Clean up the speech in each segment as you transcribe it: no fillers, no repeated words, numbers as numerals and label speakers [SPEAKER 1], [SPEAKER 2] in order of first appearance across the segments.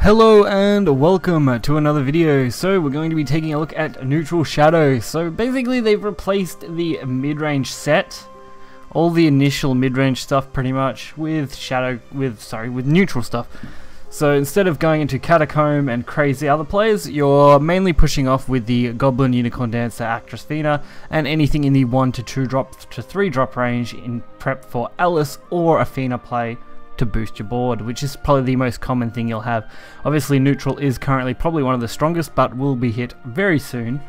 [SPEAKER 1] Hello and welcome to another video. So we're going to be taking a look at Neutral Shadow. So basically they've replaced the mid-range set, all the initial mid-range stuff pretty much, with neutral stuff. So instead of going into Catacomb and crazy other players, you're mainly pushing off with the Goblin, Unicorn Dancer, Actress Fina, and anything in the 1 to 2 drop to 3 drop range in prep for Alice or a Fina play to boost your board, which is probably the most common thing you'll have. Obviously neutral is currently probably one of the strongest, but will be hit very soon,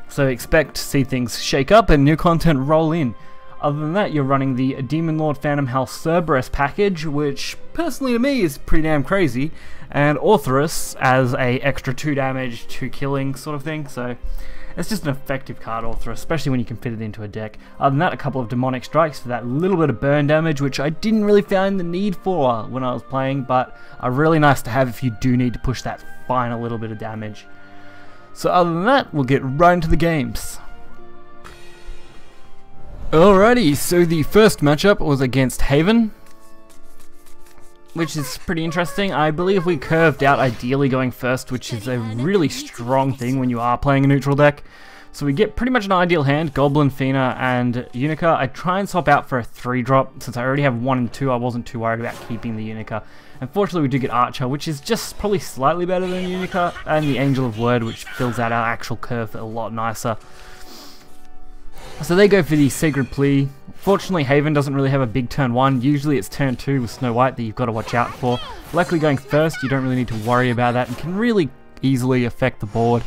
[SPEAKER 1] so expect to see things shake up and new content roll in. Other than that, you're running the Demon Lord Phantom House Cerberus package, which personally to me is pretty damn crazy, and Orthrus as a extra 2 damage, 2 killing sort of thing, so it's just an effective card, Orthrus, especially when you can fit it into a deck. Other than that, a couple of Demonic Strikes for that little bit of burn damage, which I didn't really find the need for when I was playing, but are really nice to have if you do need to push that final little bit of damage. So other than that, we'll get right into the games. Alrighty, so the first matchup was against Haven, which is pretty interesting. I believe we curved out ideally going first, which is a really strong thing when you are playing a neutral deck. So we get pretty much an ideal hand, Goblin, Fina, and Unica. I try and swap out for a 3-drop. Since I already have 1 and 2, I wasn't too worried about keeping the Unica. Unfortunately, we do get Archer, which is just probably slightly better than Unica, and the Angel of Word, which fills out our actual curve a lot nicer. So they go for the Sacred Plea. Fortunately, Haven doesn't really have a big turn 1. Usually it's turn 2 with Snow White that you've got to watch out for. Luckily going first, you don't really need to worry about that and can really easily affect the board.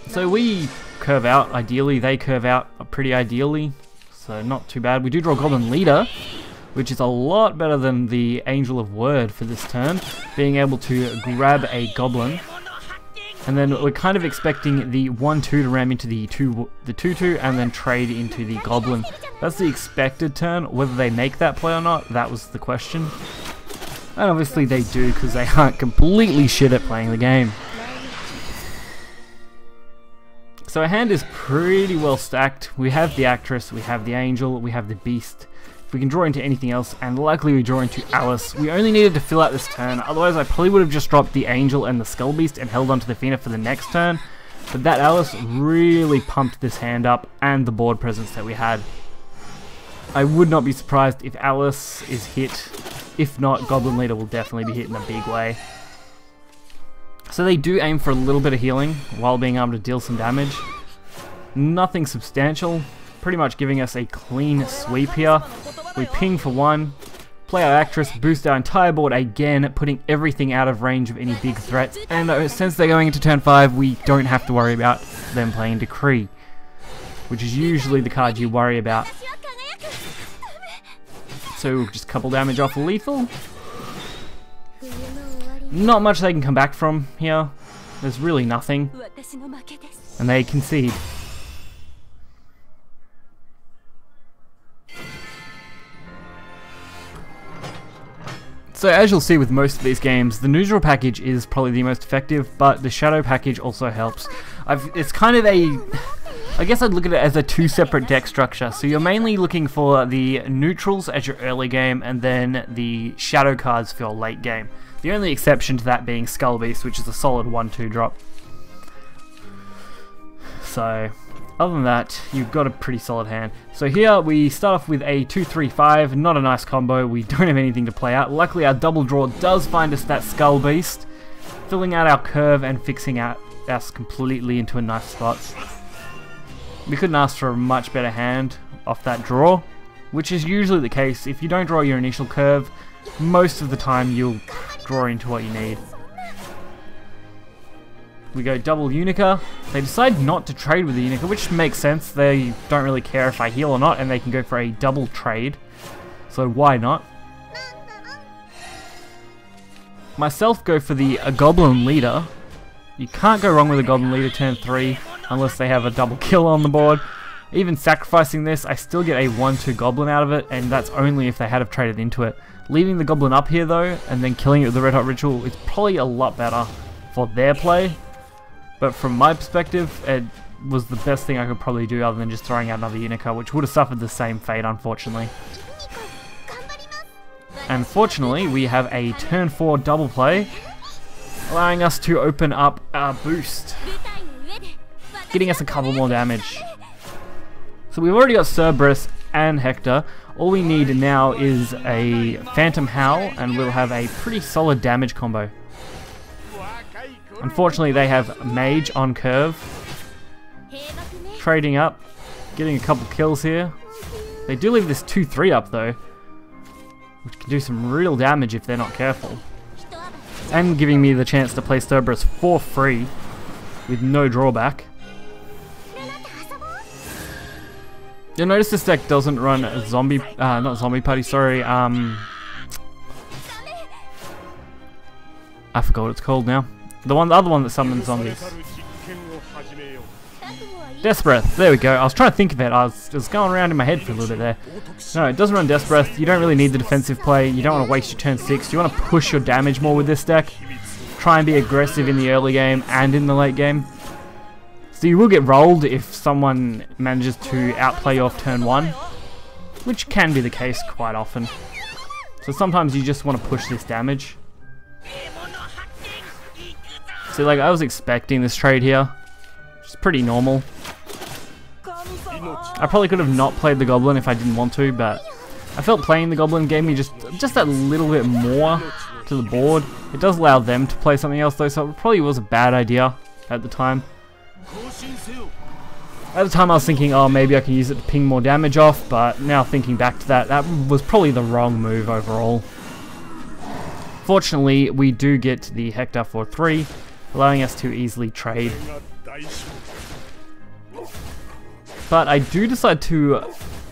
[SPEAKER 1] So we curve out ideally, they curve out pretty ideally, so not too bad. We do draw Goblin Leader, which is a lot better than the Angel of Word for this turn, being able to grab a Goblin. And then we're kind of expecting the 1-2 to ram into the 2-2 and then trade into the Goblin. That's the expected turn. Whether they make that play or not, that was the question. And obviously they do, because they aren't completely shit at playing the game. So our hand is pretty well stacked. We have the Actress, we have the Angel, we have the Beast. If we can draw into anything else, and luckily we draw into Alice. We only needed to fill out this turn, otherwise I probably would have just dropped the Angel and the Skull Beast and held onto the Fina for the next turn. But that Alice really pumped this hand up and the board presence that we had. I would not be surprised if Alice is hit. If not, Goblin Leader will definitely be hit in a big way. So they do aim for a little bit of healing while being able to deal some damage. Nothing substantial. Pretty much giving us a clean sweep here. We ping for 1, play our Actress, boost our entire board again, putting everything out of range of any big threats, and since they're going into turn 5, we don't have to worry about them playing Decree, which is usually the card you worry about. So just couple damage off lethal. Not much they can come back from here. There's really nothing, and they concede. So as you'll see with most of these games, the neutral package is probably the most effective, but the shadow package also helps. It's kind of I guess I'd look at it as a 2 separate deck structure. So you're mainly looking for the neutrals as your early game, and then the shadow cards for your late game. The only exception to that being Skull Beast, which is a solid 1-2 drop. So other than that, you've got a pretty solid hand. So here we start off with a 2-3-5, not a nice combo. We don't have anything to play out. Luckily our double draw does find us that Skull Beast, filling out our curve and fixing out us completely into a nice spot. We couldn't ask for a much better hand off that draw, which is usually the case. If you don't draw your initial curve, most of the time you'll draw into what you need. We go double Unica. They decide not to trade with the Unica, which makes sense. They don't really care if I heal or not, and they can go for a double trade. So why not? Myself go for the Goblin Leader. You can't go wrong with a Goblin Leader turn 3 unless they have a double kill on the board. Even sacrificing this, I still get a 1-2 Goblin out of it, and that's only if they had have traded into it. Leaving the Goblin up here though, and then killing it with the Red Hot Ritual is probably a lot better for their play. But from my perspective, it was the best thing I could probably do other than just throwing out another Unica, which would have suffered the same fate, unfortunately. And fortunately, we have a turn 4 double play, allowing us to open up our boost, getting us a couple more damage. So we've already got Cerberus and Hector. All we need now is a Phantom Howl, and we'll have a pretty solid damage combo. Unfortunately, they have Mage on curve. Trading up, getting a couple kills here. They do leave this 2-3 up though, which can do some real damage if they're not careful. And giving me the chance to play Cerberus for free with no drawback. You'll notice this deck doesn't run a zombie, not zombie party, sorry, I forgot what it's called now. The other one that summons zombies. Death Breath, there we go. I was trying to think of it, I was just going around in my head for a little bit there. No, it doesn't run Death Breath, you don't really need the defensive play, you don't want to waste your turn 6, you want to push your damage more with this deck. Try and be aggressive in the early game and in the late game. So you will get rolled if someone manages to outplay you off turn 1, which can be the case quite often. So sometimes you just want to push this damage. So like I was expecting this trade here, which is pretty normal. I probably could have not played the Goblin if I didn't want to, but I felt playing the Goblin gave me just that little bit more to the board. It does allow them to play something else though, so it probably was a bad idea at the time. At the time I was thinking, oh maybe I can use it to ping more damage off, but now thinking back to that, that was probably the wrong move overall. Fortunately, we do get the Hector for 3, allowing us to easily trade. But I do decide to,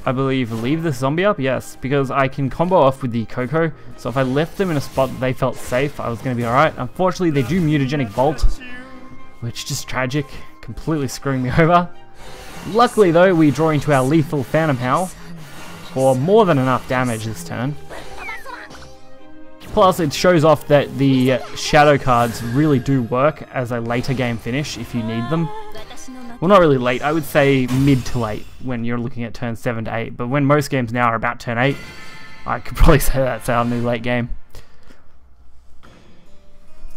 [SPEAKER 1] I believe, leave this zombie up, yes, because I can combo off with the Coco, so if I left them in a spot that they felt safe, I was going to be alright. Unfortunately, they do Mutagenic Bolt, which is just tragic, completely screwing me over. Luckily though, we draw into our lethal Phantom Howl for more than enough damage this turn. Plus, it shows off that the shadow cards really do work as a later game finish if you need them. Well, not really late, I would say mid to late when you're looking at turn 7 to 8, but when most games now are about turn 8, I could probably say that's our new late game.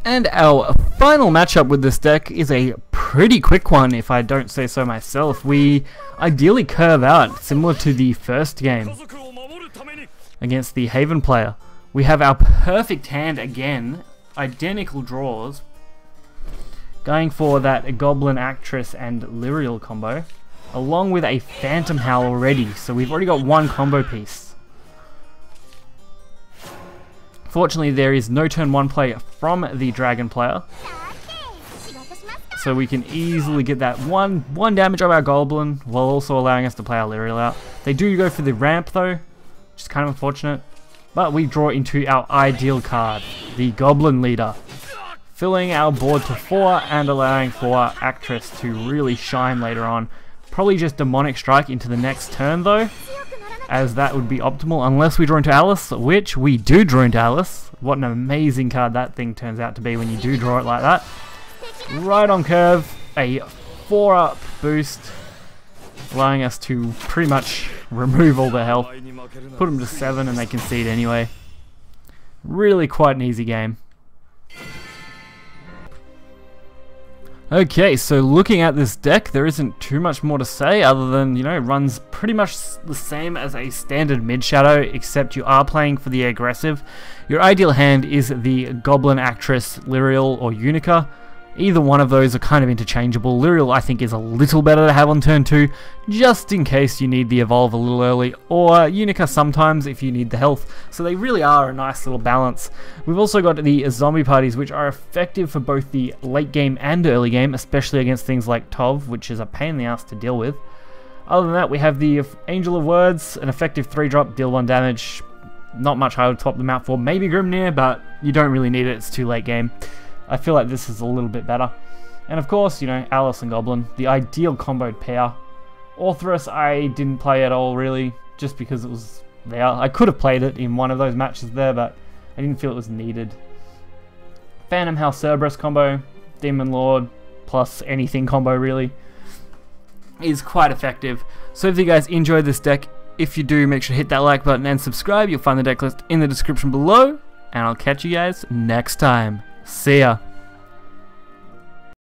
[SPEAKER 1] And our final matchup with this deck is a pretty quick one, if I don't say so myself. We ideally curve out, similar to the first game against the Haven player. We have our perfect hand again, identical draws, going for that Goblin Actress and Lyrial combo, along with a Phantom Howl already, so we've already got one combo piece. Fortunately, there is no turn 1 play from the Dragon player, so we can easily get that one damage of our Goblin, while also allowing us to play our Lyrial out. They do go for the ramp though, which is kind of unfortunate, but we draw into our ideal card, the Goblin Leader, filling our board to 4 and allowing for Actress to really shine later on. Probably just Demonic Strike into the next turn though, as that would be optimal unless we draw into Alice, which we do draw into Alice. What an amazing card that thing turns out to be when you do draw it like that. Right on curve, a 4-up boost, allowing us to pretty much remove all their health, put them to 7 and they concede anyway. Really quite an easy game. Okay, so looking at this deck, there isn't too much more to say other than, you know, it runs pretty much the same as a standard mid-shadow, except you are playing for the aggressive. Your ideal hand is the Goblin Actress, Lyrial, or Unica. Either one of those are kind of interchangeable. Lyrial, I think, is a little better to have on turn 2, just in case you need the evolve a little early, or Unica sometimes if you need the health. So they really are a nice little balance. We've also got the zombie parties, which are effective for both the late game and early game, especially against things like Tov, which is a pain in the ass to deal with. Other than that, we have the Angel of Words, an effective 3-drop, deal 1 damage. Not much I would swap them out for. Maybe Grimnir, but you don't really need it, it's too late game. I feel like this is a little bit better. And of course, you know, Alice and Goblin, the ideal comboed pair. Orthrus, I didn't play at all, really, just because it was there. I could have played it in one of those matches there, but I didn't feel it was needed. Phantom Howl Cerberus combo, Demon Lord, plus anything combo, really, is quite effective. So if you guys enjoyed this deck, If you do, make sure to hit that like button and subscribe. You'll find the deck list in the description below. And I'll catch you guys next time. See ya.